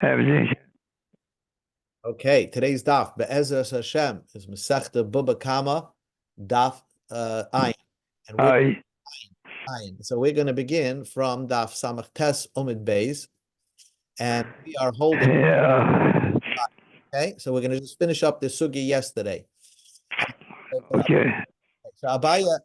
Everything. Okay, today's daf, Be'ezras Hashem, is Masechta Baba Kamma, daf Ayin. And we're I, Ayin. So we're going to begin from daf Samach Tes Omid Beis, and we are holding. yeah, Okay, so we're going to just finish up the sugi yesterday. okay. So Abaya,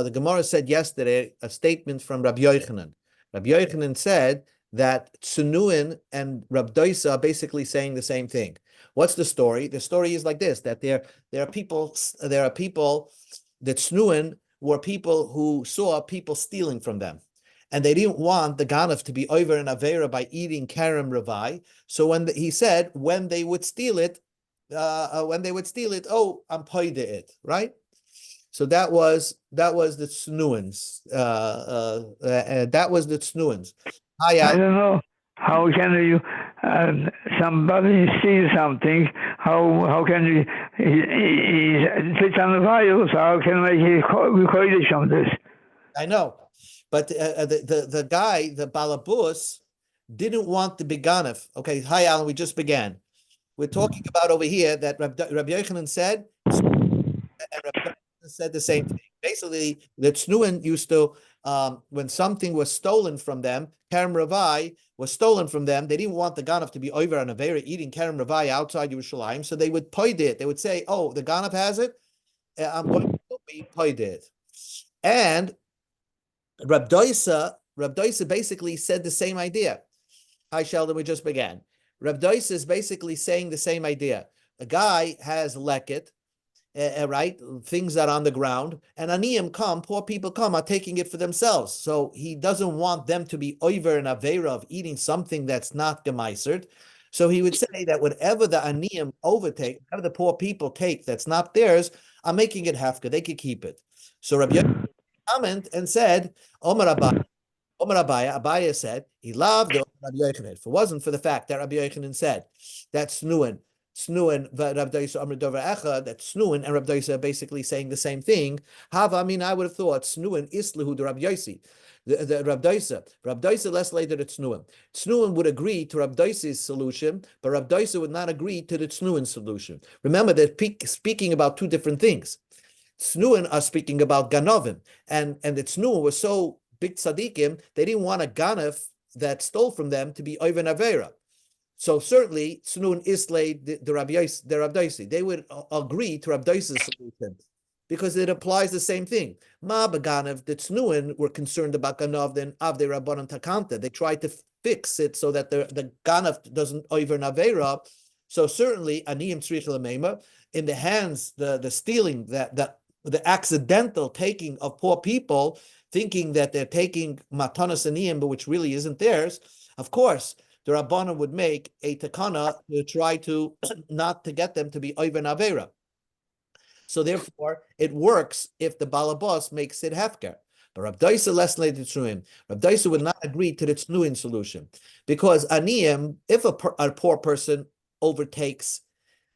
the Gemara said yesterday a statement from Rabbi Yochanan. Rabbi Yochanan said that Tsunuin and Rabbi Doisa are basically saying the same thing. What's the story? The story is like this: that there are people that Tsunuin were people who saw people stealing from them, and they didn't want the Ganav to be over an avera by eating karam ravai. So he said when they would steal it, oh, I'm paida it, right? So that was the Snuins. That was the Snuins. I Hi, don't know how can you somebody sees something. How can he sits on the fire? So how can we record from this? I know, but the guy, the Balabus, didn't want the Beganif. Okay, hi Alan. We just began. We're talking about over here that Rabbi Yochanan said, and Rabbi said the same thing. Basically, the Tznuin used to, when something was stolen from them, Kerem Ravai was stolen from them, they didn't want the Ganav to be over on a very eating Kerem Ravai outside Yerushalayim, so they would poid it. They would say, oh, the Ganav has it, I'm going to be poid it. And Rab Doisa basically said the same idea. Hi, Sheldon, we just began. Rab Doisa is basically saying the same idea. A guy has leket, right? Things that are on the ground, and aniyim come, poor people come, are taking it for themselves. So he doesn't want them to be over an avera of eating something that's not gemeisered. So he would say that whatever the aniyim overtake, whatever the poor people take that's not theirs, I'm making it hefka. They could keep it. So Rabbi comment and said, Omar Abaya said, he loved Rabbi Yochanan. If it wasn't for the fact that Rabbi Yochanan said that Snuin, Rabbi Doisa Amr Dover Echa, that Snuin and Rabbi Doisa are basically saying the same thing. Hava, I mean, I would have thought Snuin Islihu the Rabbi Yosi. The Rabbi Doisa less later at Snuin. Snuin would agree to Rabbi Doisa's solution, but Rabbi Doisa would not agree to the Snuin solution. Remember, they're speaking about two different things. Snuin are speaking about Ganovim, and the Snuin was so big tzaddikim, they didn't want a Ganav that stole from them to be Oven Avera. So certainly, Snuin Islay, the Rabbi Doisi, they would agree to Rabbi Doisi's solution because it applies the same thing. Ma Baganav, the Snuin were concerned about Ganav, then Avde Rabbanan Takanta. They tried to fix it so that the Ganav doesn't over an Avera. So certainly, Aniyim Tzrich Lamema, in the hands, the stealing, the accidental taking of poor people, thinking that they're taking matanas aniyim, but which really isn't theirs. Of course, the Rabbanan would make a takana to try to not to get them to be oiven avera. So therefore, it works if the balabas makes it hefker. But Rab Doisa less later tznuim. Rab Doisa would not agree to the tznuin solution because aniyim, if a poor person overtakes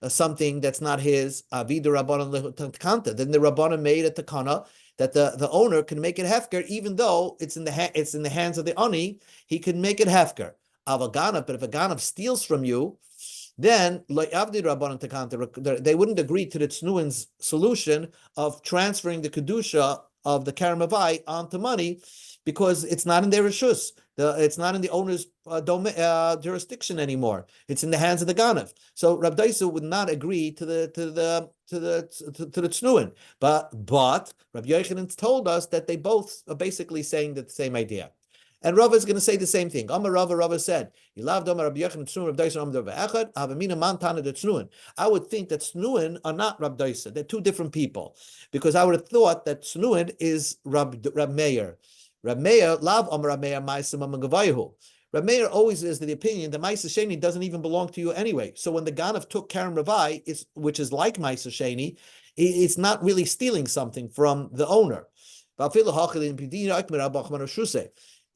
something that's not his, avidu rabbanon lekanta, then the rabbanon made a takana that the owner can make it hefker, even though it's in the hands of the ani, he can make it hefker. Avaganav, but if a ganav steals from you, then they wouldn't agree to the tznuin's solution of transferring the kedusha of the karamavai onto money because it's not in their rishus. It's not in the owner's jurisdiction anymore. It's in the hands of the ganav. So Rab Doisa would not agree to the tznuin. But Rabbi Yochanan told us that they both are basically saying the same idea. And Rava is going to say the same thing. Rava said, I would think that Snuin are not Rab Doisa. They're two different people. Because I would have thought that Snuin is Rab Meir. Rab Meir, Lav Amar Rab Meir, Ma'aseh Mamagavayahu. Rab Meir always is the opinion that Ma'aseh Sheni doesn't even belong to you anyway. So when the Ganav took Karen Ravai, which is like Ma'aseh Sheni, it's not really stealing something from the owner.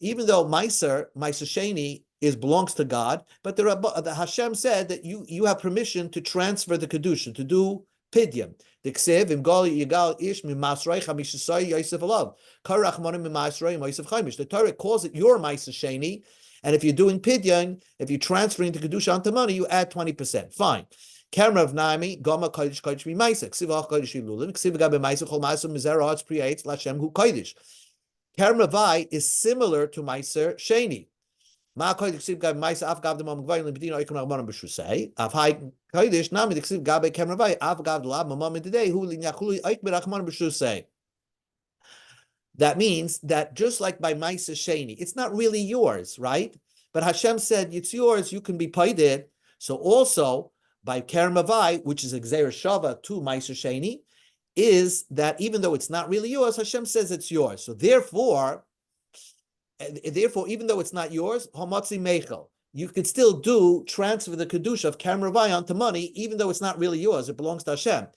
Even though Ma'aser Sheni belongs to God, but the Hashem said that you have permission to transfer the kedusha, to do pidyon. The Torah calls it your Ma'aser Sheni, And if you're doing pidyon, if you're transferring the kedusha onto money, you add 20%. Fine. Kamma of Naimi, Goma Kodesh Kodesh Mimaisa, Ksiva Kodesh Ilulim, Ksiva Gabe Maisa, Chol Maisa, Mizera Arts Priates, Lashem Hu Kodesh. Kamma Vai is similar to Meiser Sheni. Ma Kodesh Ksiv Gabe Maisa, Av Gav the Mam Gvain, Libidino Ikon Armonim Beshusei, Av Hai Kodesh, Nami, the Ksiv Gabe Kamma Vai, Av Gav the Lab, Mamam today, Hu Lin Yachuli, Ike Berachman Beshusei. That means that just like by Maisa Sheni, it's not really yours, right? But Hashem said, it's yours, you can be paid. So also, by Kerem Avai, which is Exer Shava to Maisa Sheni, is that even though it's not really yours, Hashem says it's yours. So therefore, even though it's not yours, Hamatzi Mechel, you could still transfer the Kedusha of Kerem Avai onto money, even though it's not really yours, it belongs to Hashem.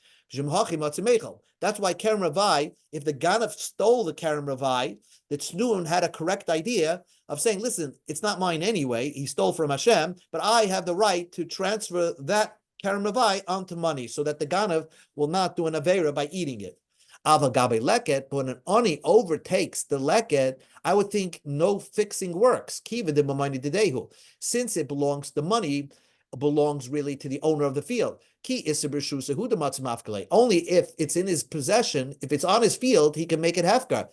That's why Kerem Ravai, if the Ganef stole the Kerem Ravai, the Tznuim had a correct idea of saying, listen, it's not mine anyway, he stole from Hashem, but I have the right to transfer that Kerem Ravai onto money so that the Ganef will not do an Avera by eating it. Ava Gabe Leket, but when an Oni overtakes the Leket, I would think no fixing works. Kiva de Mamani Dedehu, since it belongs, the money belongs really to the owner of the field. Only if it's in his possession, if it's on his field, he can make it hefker.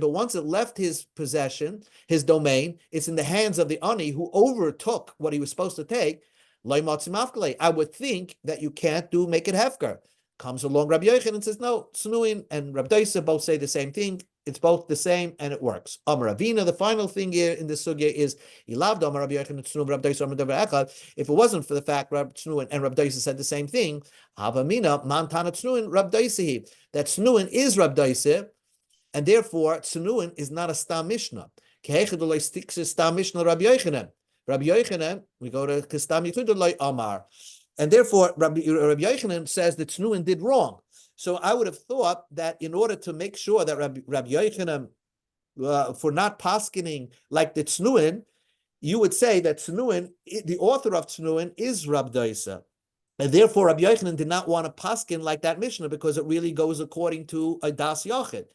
But once it left his possession, his domain, it's in the hands of the ani who overtook what he was supposed to take. I would think that you can't make it hefker. Comes along Rabbi Yochanan and says, no, Tznuin and Rabbi Doisa both say the same thing. It's both the same and it works. Amar Avina, the final thing here in this sugya is, if it wasn't for the fact Rabbi Tznuin and Rabbi Doisa said the same thing, Avamina, Mantana Tznuin, Rabbi Doisa, that Tznuin is Rabbi Doisa, and therefore Tznuin is not a Stam Mishnah. Stam Mishnah Rabbi Yochanan. Rabbi Yochanan, we go to Kistam Yitudalai Amar. And therefore, Rabbi Yochanan says that Tznuin did wrong. So I would have thought that in order to make sure that Rabbi Yochanan, for not paskening like the Tznuin, you would say that Tznuin, the author of Tznuin, is Rabbi Doisa. And therefore, Rabbi Yochanan did not want to paskin like that Mishnah because it really goes according to a Das Yochid.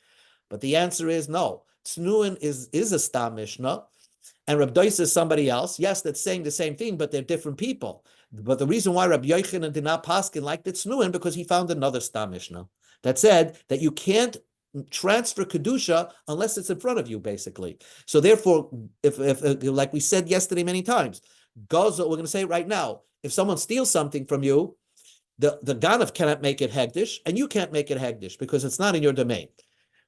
But the answer is no. Tznuin is a Stam Mishnah, and Rabbi Doisa is somebody else. Yes, that's saying the same thing, but they're different people. But the reason why Rabbi Yochanan did not paskin like the Tznuin, because he found another Stam Mishnah that said that you can't transfer Kedusha unless it's in front of you, basically. So therefore, if like we said yesterday many times, Gaza, we're going to say it right now, if someone steals something from you, the Ganef cannot make it Hegdish, and you can't make it Hegdish because it's not in your domain.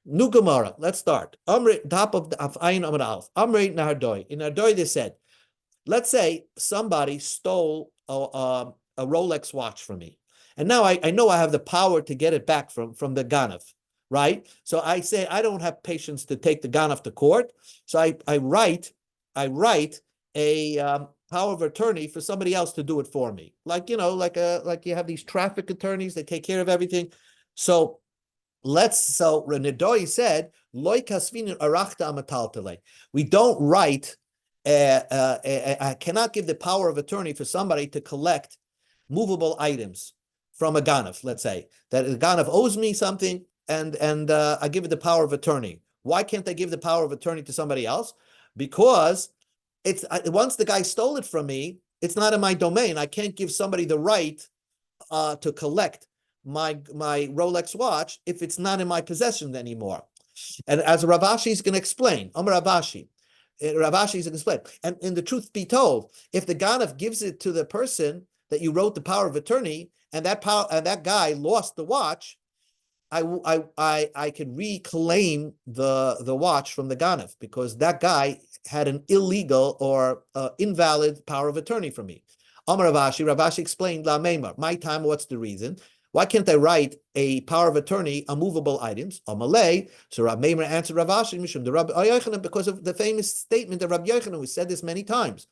Nu Gemara, let's start. Amri, top of Ayin Amar Alf. Amri Nahardoi. In Nahardoi they said, let's say somebody stole a Rolex watch from me. And now I know I have the power to get it back from the Ganef, right? So I say, I don't have patience to take the Ganef to court. So I write a power of attorney for somebody else to do it for me. Like you have these traffic attorneys that take care of everything. So Renedoi said, Loi kasvinin arachta amataltele. We don't write. I cannot give the power of attorney for somebody to collect movable items from a Ganef. Let's say that the Ganef owes me something, and I give it the power of attorney. Why can't I give the power of attorney to somebody else? Because once the guy stole it from me, it's not in my domain. I can't give somebody the right to collect my Rolex watch if it's not in my possession anymore. And as Rav Ashi is going to explain, Rav Ashi is going to explain. And in the truth be told, if the Ganef gives it to the person that you wrote the power of attorney, and that guy lost the watch, I can reclaim the watch from the Ganef because that guy had an illegal or invalid power of attorney for me. Rav Ashi explained, La Meimar, my time, what's the reason? Why can't I write a power of attorney on movable items? Amalei. So Rav Meimar answered Rav Ashi, Mishum, the Rabbi Yochanan, because of the famous statement of Rabbi Yochanan. We said this many times.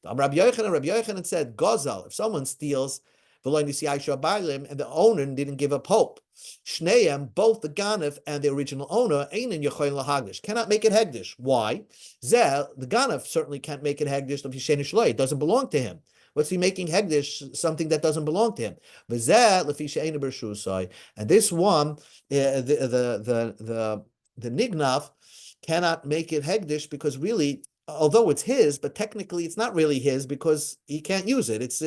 Rabbi Yochanan said, Gozal, if someone steals, and the owner didn't give up hope. Shneim, both the Ganef and the original owner, cannot make it Hegdish. Why? The Ganef certainly can't make it Hegdish. It doesn't belong to him. What's he making Hegdish? Something that doesn't belong to him. And this one, the Nignav cannot make it Hegdish because really although it's his, but technically it's not really his because he can't use it. It's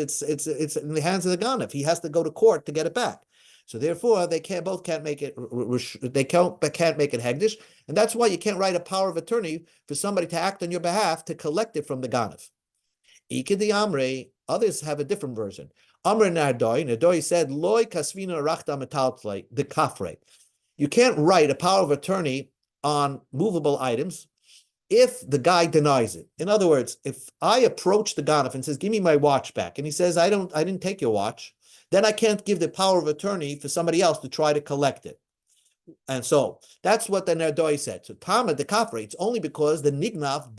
in the hands of the ganef. He has to go to court to get it back. So therefore, they can't make it. They can't make it hegdish, and that's why you can't write a power of attorney for somebody to act on your behalf to collect it from the ganef. Ikedi Amre. Others have a different version. Amre Nardoi said, Loi kasvina rachta metalplay, the kafre. You can't write a power of attorney on movable items if the guy denies it. In other words, if I approach the ganef and says, give me my watch back, and he says, I didn't take your watch, then I can't give the power of attorney for somebody else to try to collect it. And so that's what the Nerdoi said. So Tama the Kafre, it's only because the ganef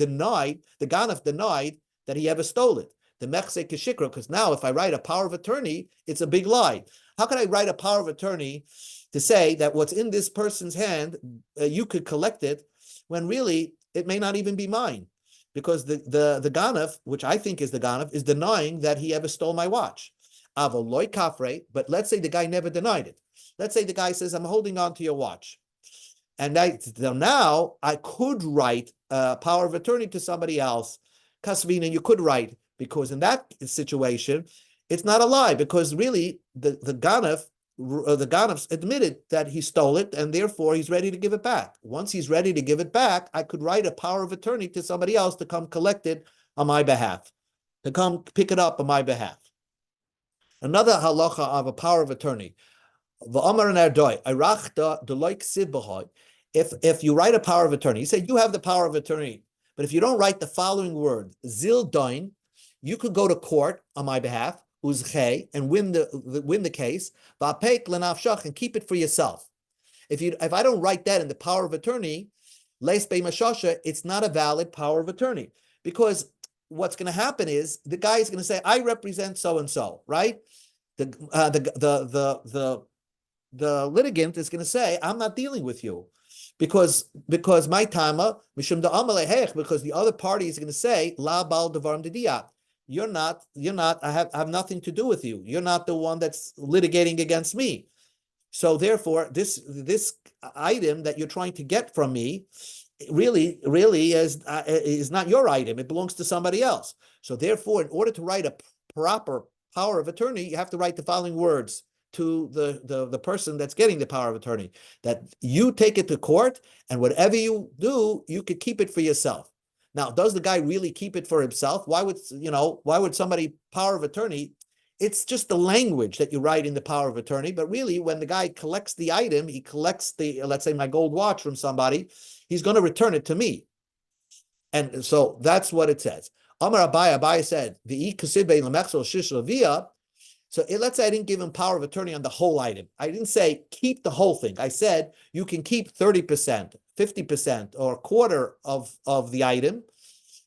denied that he ever stole it. The Mechse Kishikra, because now if I write a power of attorney, it's a big lie. How can I write a power of attorney to say that what's in this person's hand, you could collect it, when really it may not even be mine? Because the ganef, which I think is the ganef, is denying that he ever stole my watch. Avoloy kafre, but let's say the guy never denied it. Let's say the guy says, I'm holding on to your watch. And now I could write a power of attorney to somebody else. Kasvina, you could write, because in that situation, it's not a lie, because really the ganef admitted that he stole it, and therefore he's ready to give it back. Once he's ready to give it back, I could write a power of attorney to somebody else to come collect it on my behalf, to come pick it up on my behalf. Another halacha of a power of attorney. If you write a power of attorney, you say you have the power of attorney, but if you don't write the following word, zil doin, you could go to court on my behalf, uzche, and win the case, va'pek lenafshach, and keep it for yourself. If I don't write that in the power of attorney, leis beimashasha, it's not a valid power of attorney, because what's going to happen is the guy is going to say, I represent so and so, right? The litigant is going to say, I'm not dealing with you because my tama mishum da amalehech, because the other party is going to say la bal devarim dediyah. You're not. I have nothing to do with you. You're not the one that's litigating against me. So therefore, this item that you're trying to get from me really is not your item. It belongs to somebody else. So therefore, in order to write a proper power of attorney, you have to write the following words to the person that's getting the power of attorney, that you take it to court, and whatever you do, you could keep it for yourself. Now, does the guy really keep it for himself? Why would somebody power of attorney? It's just the language that you write in the power of attorney. But really, when the guy collects the item, he collects let's say my gold watch from somebody, he's going to return it to me. And so that's what it says. Amar Abai said, so let's say I didn't give him power of attorney on the whole item. I didn't say keep the whole thing. I said you can keep 30%, 50%, or a quarter of the item.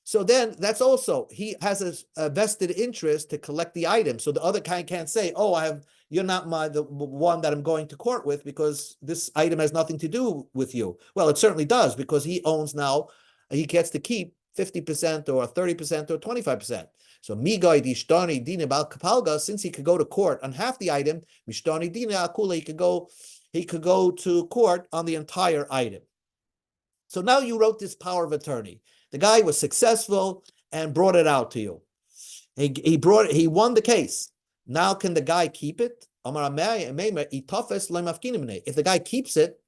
So then that's also, he has a vested interest to collect the item. So the other guy can't say, oh, you're not the one that I'm going to court with because this item has nothing to do with you. Well, it certainly does, because he owns now, he gets to keep 50% or 30% or 25%. So migay dishtani dina bal kapalga, since he could go to court on half the item, mishtani dina akula, he could go to court on the entire item. So now you wrote this power of attorney. The guy was successful and brought it out to you. He won the case. Now can the guy keep it? If the guy keeps it,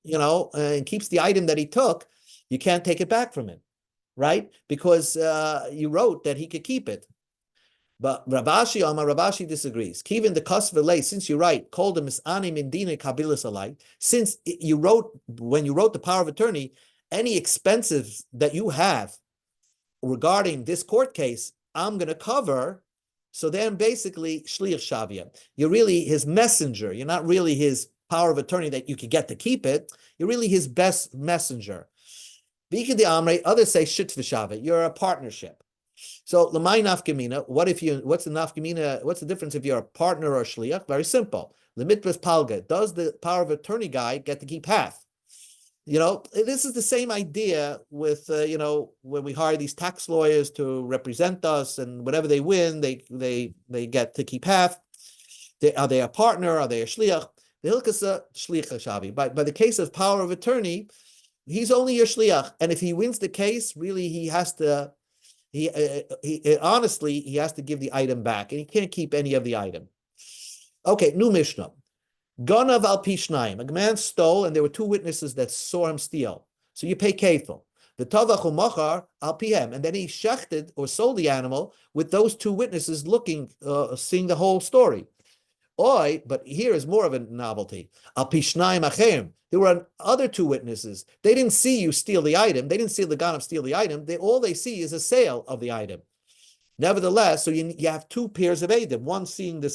and keeps the item that he took, you can't take it back from him, right? Because you wrote that he could keep it. But Rabashi disagrees. Kivin the Kasvele, since you write, called him Misanim Indina Kabilas alike, since you wrote, when you wrote the power of attorney, any expenses that you have regarding this court case, I'm going to cover. So then basically, Shliach Shavia, you're really his messenger. You're not really his power of attorney that you could get to keep it. You're really his best messenger. Others say Shit V'Shavia, you're a partnership. So Lamai Nafkamina, what's the Nafkamina, what's the difference if you're a partner or a Shliach? Very simple. Limitras Palga, does the power of attorney guy get to keep half? This is the same idea with, when we hire these tax lawyers to represent us, and whatever they win, they get to keep half. Are they a partner? Are they a shliach? The hilkasa shliach shavi. By the case of power of attorney, He's only your shliach, and if he wins the case, really he has to. Honestly, he has to give the item back, and he can't keep any of the item. Okay, new Mishnah. Ganav al pishnayim. A man stole, and there were two witnesses that saw him steal. So you pay kefil. The tavach umachar al pihem, and then he shechted or sold the animal with those two witnesses looking, seeing the whole story. Oi, but here is more of a novelty. Al pishnayim achem. There were other two witnesses. They didn't see you steal the item. They didn't see the ganav steal the item. All they see is a sale of the item. Nevertheless, so you have two pairs of Eidim, one seeing the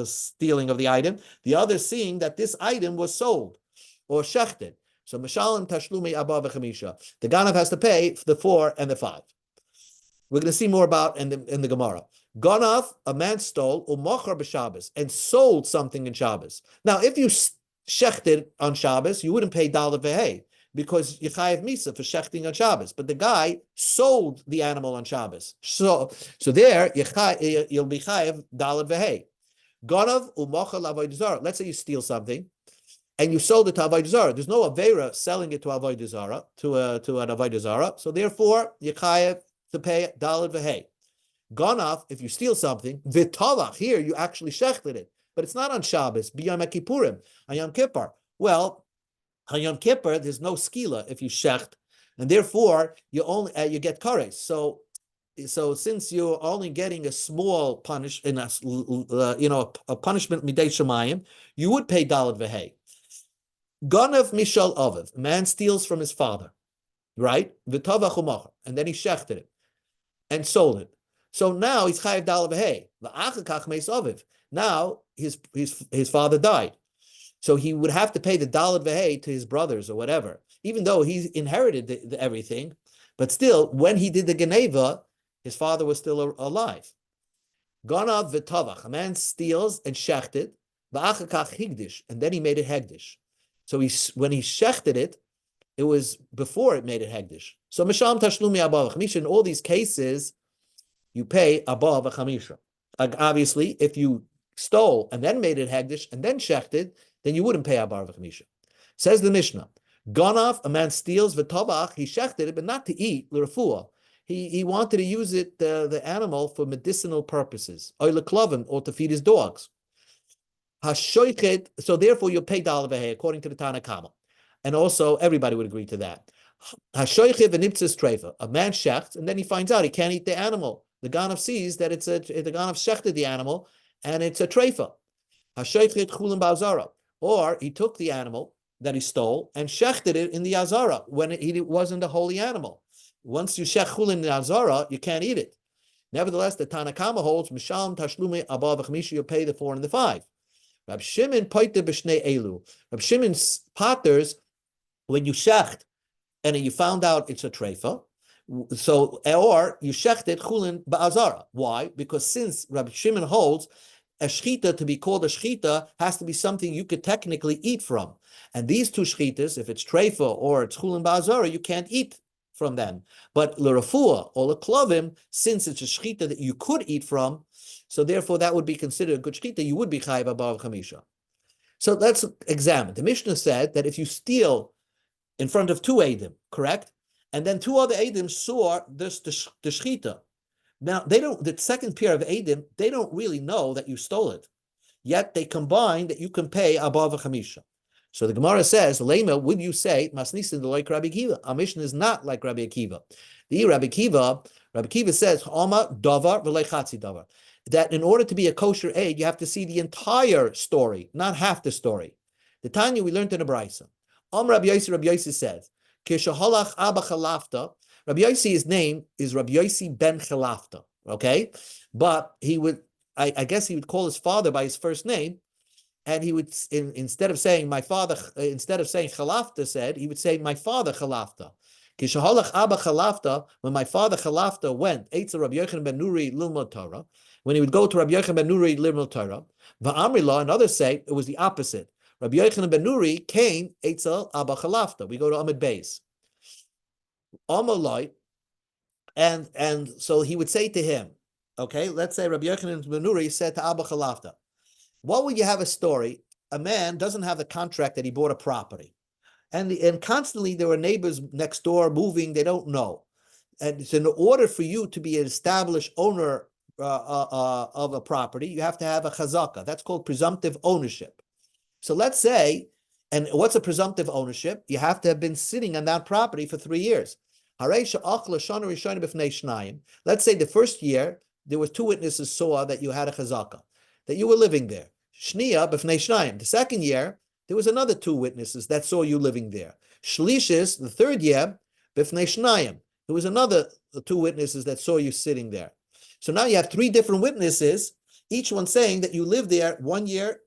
stealing of the item, the other seeing that this item was sold or shechted. So Mishalim Tashlumi Abba v'chamisha. The Ganav has to pay the 4 and the 5. We're going to see more about in the Gemara. Ganav, a man stole, u'mochar b'Shabbos, and sold something in Shabbos. Now, if you shechted on Shabbos, you wouldn't pay Dalet v'hei, because you chayev misa for shechting on Shabbos, but the guy sold the animal on Shabbos. So there you'll be chayev dalad v'hei. Ganav u'mochel avodah zarah. Let's say you steal something, and you sold it to avodah zarah. There's no avera selling it to avodah zarah to an avodah zarah. So therefore you chayev to pay dalad v'hei. Ganav, if you steal something, v'talach, here you actually shechted it, but it's not on Shabbos. B'yom Kippurim, on Yom Kippur. Well, on Yom Kippur, there's no skila if you shecht, and therefore you only you get kares. So since you're only getting a small a punishment midei shemayim, you would pay dalad v'hei. Ganav mishal aviv, man steals from his father, right? V'tavach u'machar, and then he shechted it and sold it. So now he's chayav dalad v'hei. V'achakach meis aviv. Now his father died. So he would have to pay the dalad v'hei to his brothers or whatever, even though he inherited everything. But still, when he did the geneva, his father was still alive. Ganav v'tavach, a man steals and shechted, v'achakach higdish, and then he made it hegdish. So when he shechted it, it was before it made it hegdish. So misham tashlumi abba v'chamisha, in all these cases, you pay abba v'chamisha. Obviously, if you stole and then made it hegdish and then shechted, then you wouldn't pay abar v'chamisha. Says the Mishnah, Ganav, a man steals v'tabach, he shechted it, but not to eat, l'refuah. He wanted to use it, the animal, for medicinal purposes, or l'klovim, or to feed his dogs. Hashoichet, so therefore you'll pay dalad v'hei, according to the Tana Kamma. And also, everybody would agree to that. Hashoichet v'niptzis treifa, a man shechts, and then he finds out he can't eat the animal. The Ganav sees that the Ganav shechted the animal, and it's a treifa. Hashoichet chulin ba'azara. Or he took the animal that he stole and shechted it in the azara when it wasn't a holy animal. Once you shech chulin in the azara, you can't eat it. Nevertheless, the Tana Kamma holds misham tashlumi abba v'chamisha, you pay the 4 and the 5. Rab Shimon poite b'shnei elu. Rab Shimon's potters, when you shecht and you found out it's a treifa, so or you shecht it chulin ba'azara. Why? Because since Rab Shimon holds a shchita, to be called a shchita, has to be something you could technically eat from. And these two shchitas, if it's treifa or it's chulin ba'azara, you can't eat from them. But l'rafua or l'klovim, since it's a shchita that you could eat from, so therefore that would be considered a good shchita, you would be chayiv abba v'chamisha. So let's examine. The Mishnah said that if you steal in front of 2 Eidim, correct? And then 2 other Eidim saw the shchita. Now, the second pair of Eidim, they don't really know that you stole it. Yet they combine that you can pay abba v'chamisha. So the Gemara says, Lema, would you say, Masnisin like Rabbi Akiva? Our mission is not like Rabbi Akiva. Rabbi Akiva says, Hama davar v'lei chatzi davar. That in order to be a kosher egg, you have to see the entire story, not half the story. The Tanya we learned in a Brisa. Rabbi Yossi says, Kishahalach Abba Chalafta. Rabbi Yossi's name is Rabbi Yossi ben Chalafta, okay? But he would, I guess he would call his father by his first name, and he would, instead of saying Chalafta said, he would say my father Chalafta. Kishahalach Abba Chalafta, when my father Chalafta went, Eitzel Rabbi Yochanan ben Nuri Lilmod Torah, when he would go to Rabbi Yochanan ben Nuri Lilmod Torah, Va'amrila, and others say it was the opposite. Rabbi Yochanan ben Nuri came Eitzel Abba Chalafta. We go to Amid Beis. Amalai, and so he would say to him, okay, let's say Rabbi Yochanan ben Nuri said to Abba Chalafta, what would you have a story? A man doesn't have the contract that he bought a property, and constantly there were neighbors next door moving. They don't know, and so in order for you to be an established owner of a property, you have to have a chazaka. That's called presumptive ownership. So let's say, and what's a presumptive ownership? You have to have been sitting on that property for 3 years. Let's say the first year, there was 2 witnesses saw that you had a chazaka, that you were living there. Shniya b'fnei shnayim. The second year, there was another 2 witnesses that saw you living there. Shlishis, the third year, b'fnei shnayim. There was another 2 witnesses that saw you sitting there. So now you have 3 different witnesses, each one saying that you lived there 1 year,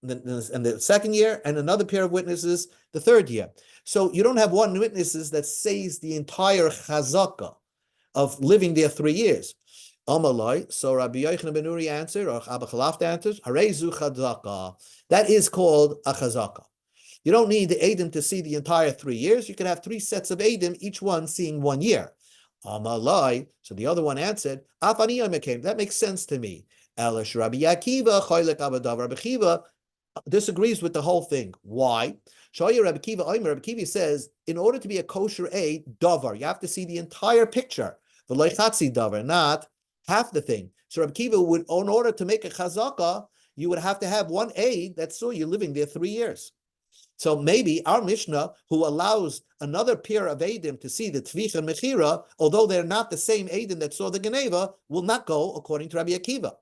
and the second year, and another pair of witnesses the third year. So you don't have one witnesses that says the entire chazaka of living there 3 years. Amalai. So Rabbi Yochanan ben Uri answered, or Abba Chalaf answers, Harezu chazaka. That is called a chazaka. You don't need the Eidim to see the entire 3 years. You can have 3 sets of Eidim, each one seeing 1 year. Amalai. So the other one answered, Afaniyam, that makes sense to me. Elish Rabbi Akiva, Choylek Abadav Rabbi Akiva disagrees with the whole thing. Why? Rabbi Kiva says, in order to be a kosher aid, davar, you have to see the entire picture. The loichatzi davar, not half the thing. So Rabbi Kiva would, in order to make a chazaka, you would have to have one aid that saw you living there 3 years. So maybe our Mishnah, who allows another pair of Eidim to see the Tvich and Mechira, although they're not the same Eidim that saw the Geneva, will not go according to Rabbi Akiva.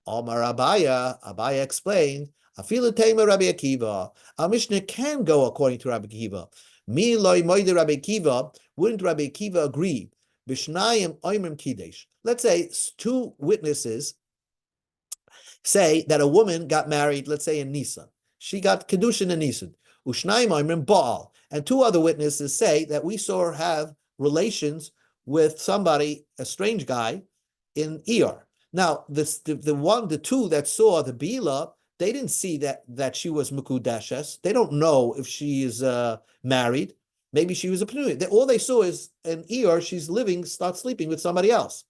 Omar Abaya explained, Afilu Tema Rabbi Akiva. Our Mishnah can go according to Rabbi Akiva. Mi loy moide Rabbi Akiva. Wouldn't Rabbi Akiva agree? Bishnayim oimrim kidesh. Let's say 2 witnesses say that a woman got married, let's say in Nisan. She got kedushin in Nisan. Ushnayim oimrim Baal. And 2 other witnesses say that we saw her have relations with somebody, a strange guy, in Iyar. Now, the 2 that saw the Bila, they didn't see that she was Mekudeshes. They don't know if she is married. Maybe she was a Penuia. All they saw is an Iyar, she's starts sleeping with somebody else.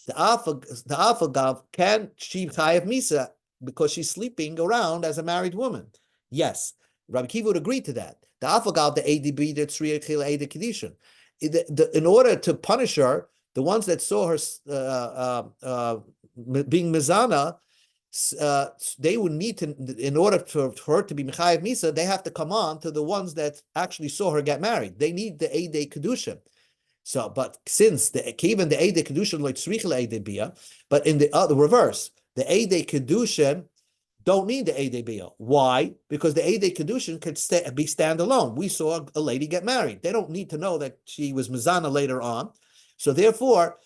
The Afagav, can she chayav misa because she's sleeping around as a married woman? Yes. Rabbi Kiva would agree to that. The Afagav, the ADB, the Tzriya Chila, Eda Kedishin. In order to punish her, the ones that saw her being mizana, they would need to, in order for her to be mechayev misa, they have to come on to the ones that actually saw her get married. They need the eidei kedusha. So, but since even the eidei kedusha like tzrichel eidei bia, but in the reverse, the eidei kedusha don't need the eidei bia. Why? Because the eidei kedusha could be standalone. We saw a lady get married. They don't need to know that she was mizana later on. So therefore,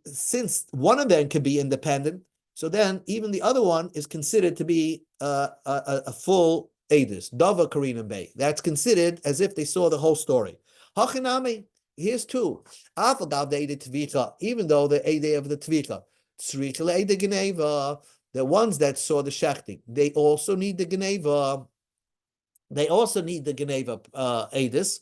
since one of them can be independent, so then even the other one is considered to be a full edus, dava karinam bay. That's considered as if they saw the whole story. Hachinami, here's 2. Afagav the ede tvika, even though the ede of the tvika, tzrichel ede geneva, the ones that saw the shechting, they also need the geneva. They also need the geneva edus,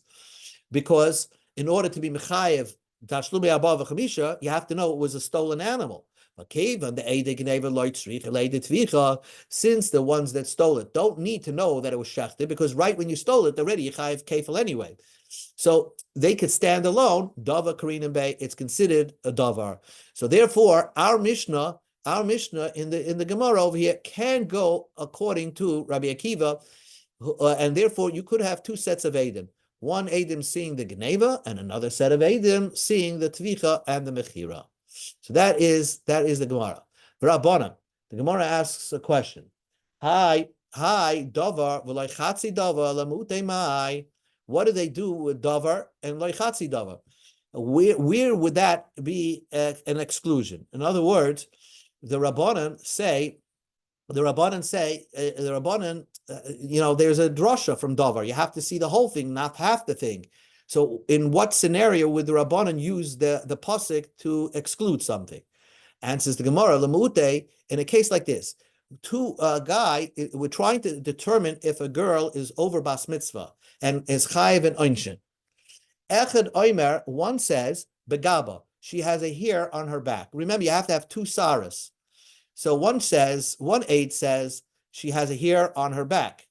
because in order to be mechayev tashlumi above chamisha, you have to know it was a stolen animal. Since the ones that stole it don't need to know that it was shechted, because right when you stole it, already you chayev kefil anyway. So they could stand alone. Davar karinam bay, it's considered a davar. So therefore, our Mishnah in the Gemara over here can go according to Rabbi Akiva, and therefore you could have 2 sets of Eidim. One Eidim seeing the Geneva, and another set of Eidim seeing the Tvicha and the Mechira. So that is the Gemara. Rabbanan, the Gemara asks a question. Hi, davar v'loy chatzi davar lamutei mai. What do they do with davar and loy chatzi davar? Where would that be an exclusion? In other words, the Rabbanan say, there's a drasha from davar. You have to see the whole thing, not half the thing. So in what scenario would the Rabbanan use the pasuk to exclude something? Answers the Gemara, Lamute, in a case like this, we're trying to determine if a girl is over bas mitzvah and is chayiv and einshin. Echad oimer, one says, begaba, she has a hair on her back. Remember, you have to have 2 saras. So one aid says she has a hair on her back.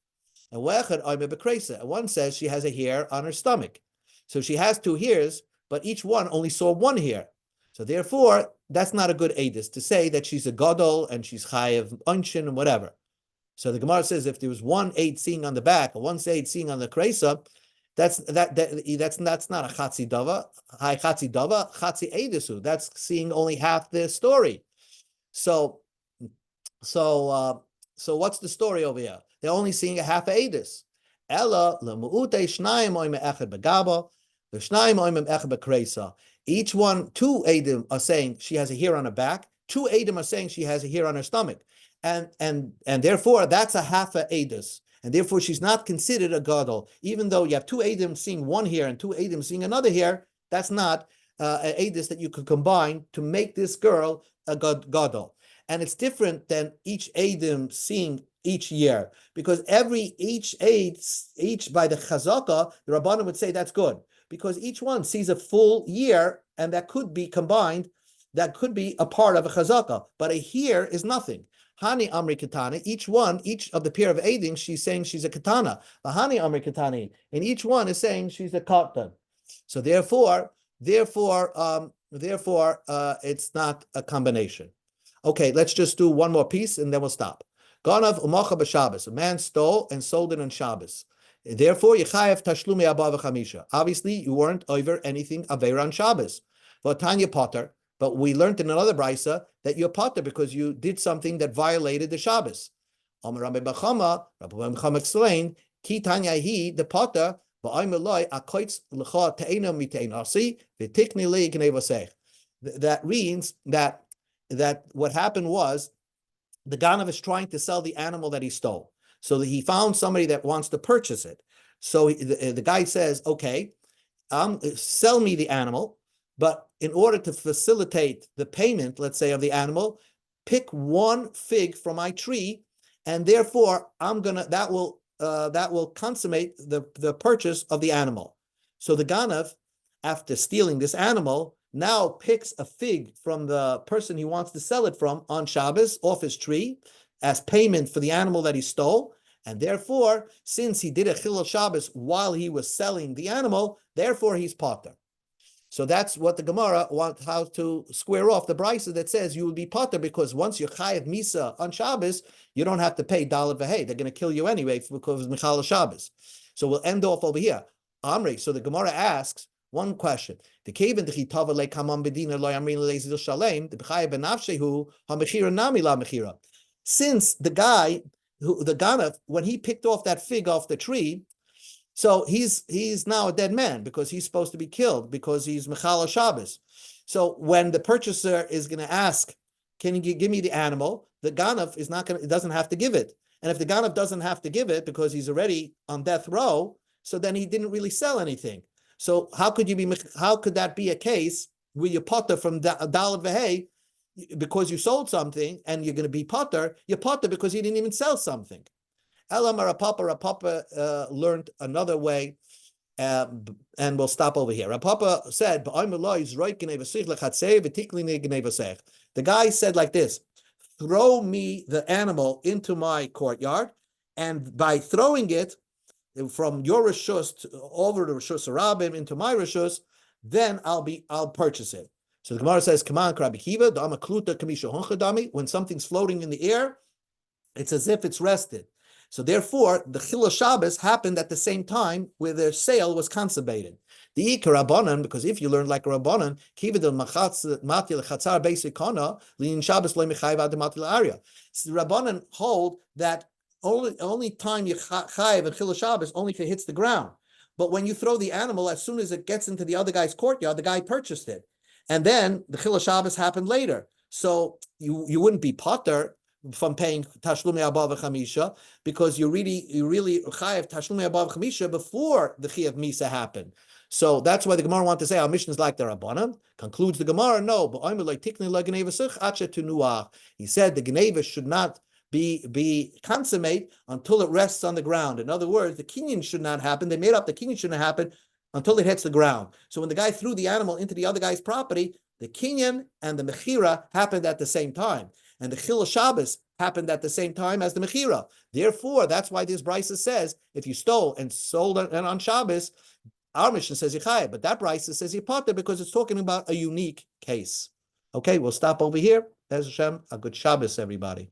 and one says she has a hair on her stomach. So she has two hairs, but each one only saw one hair. So therefore, that's not a good edus to say that she's a gadol and she's chayav unshin and whatever. So the Gemara says if there was one aid seeing on the back and one aid seeing on the kresa, that's not a chatzi dava, high chatzi dava, chatzi edisu. That's seeing only half the story. So what's the story over here? They're only seeing a half of edus. Ella lemuute shnayim oim echad begaba, v'shnayim oim echad bekresa. Each one, two edim are saying she has a hair on her back. Two edim are saying she has a hair on her stomach. And therefore, that's a half a edus. And therefore, she's not considered a gadol. Even though you have two edim seeing one hair and two edim seeing another hair, that's not an edus that you could combine to make this girl a gadol. And it's different than each edim seeing each year, because each by the chazaka, the Rabbanan would say that's good, because each one sees a full year, and that could be combined, that could be a part of a chazaka, but a year is nothing. Hani Amri Katana, each of the pair of Eidim, she's saying she's a Katana. Hani Amri Katani, and each one is saying she's a Katan. So therefore, it's not a combination. Okay, let's just do one more piece and then we'll stop. Ganav umacha b'Shabbos. A man stole and sold it on Shabbos. Therefore, Yechayev tashlumi abba v'chamisha. Obviously, you weren't over anything aveira on Shabbos. V'tanya potter. But we learned in another brisa that you're potter because you did something that violated the Shabbos. Rabbi Kamma explained, Ki tanya hi the potter that means that what happened was the Ganav is trying to sell the animal that he stole. So he found somebody that wants to purchase it. So the guy says, okay, sell me the animal, but in order to facilitate the payment, let's say, of the animal, pick one fig from my tree, and therefore that will consummate the purchase of the animal. So the Ganav, after stealing this animal, now picks a fig from the person he wants to sell it from on Shabbos off his tree as payment for the animal that he stole. And therefore, since he did a Chilul Shabbos while he was selling the animal, therefore he's potter. So that's what the Gemara wants how to square off the brisa that says you will be potter because once you're chayav misa on Shabbos, you don't have to pay daled v'hei. They're going to kill you anyway because of Michal Shabbos. So we'll end off over here. Amri. So the Gemara asks one question: the kaven dechitava le kamam bedina lo yamrin leizil shalem the b'chayav benafshehu hamechira nami la mechira. Since the Ganav, when he picked off that fig off the tree, so he's now a dead man because he's supposed to be killed because he's Mechal Shabbos. So when the purchaser is going to ask, can you give me the animal? The Ganav doesn't have to give it. And if the Ganav doesn't have to give it because he's already on death row, so then he didn't really sell anything. So how could that be a case where you potter from Daled V'Hei because you sold something and you're going to be potter? You're potter because you didn't even sell something. Elam Rapapa learned another way, and we'll stop over here. Rapapa said, the guy said like this: throw me the animal into my courtyard, and by throwing it from your rishus over to rishus Rabim into my rishus, then I'll purchase it. So the Gemara says, when something's floating in the air, it's as if it's rested. So therefore, the Chilul Shabbos happened at the same time where their sale was consummated. The Ikar Rabbanan, because if you learn like a Rabbanan, the Rabbanan hold that only time you chayiv and Chilul Shabbos only if it hits the ground. But when you throw the animal, as soon as it gets into the other guy's courtyard, the guy purchased it. And then the Chilul Shabbos happened later. So you wouldn't be potter from paying tashlumi abba v'chamisha because you really chayav tashlumi abba v'chamisha before the chiyuv misa happened. So that's why the Gemara wants to say our mission is like the Rabbanan. Concludes the Gemara, no, but he said the Geneva should not be consummate until it rests on the ground. In other words, the kinyan should not happen. They made up the kinyan shouldn't happen until it hits the ground. So when the guy threw the animal into the other guy's property, the kinyan and the mechira happened at the same time. and the Chil Shabbos happened at the same time as the Mechira. Therefore, that's why this Brisa says, if you stole and sold it on Shabbos, our mission says Yichai, but that Brisa says Yipotter because it's talking about a unique case. Okay, we'll stop over here. Bez Hashem, a good Shabbos, everybody.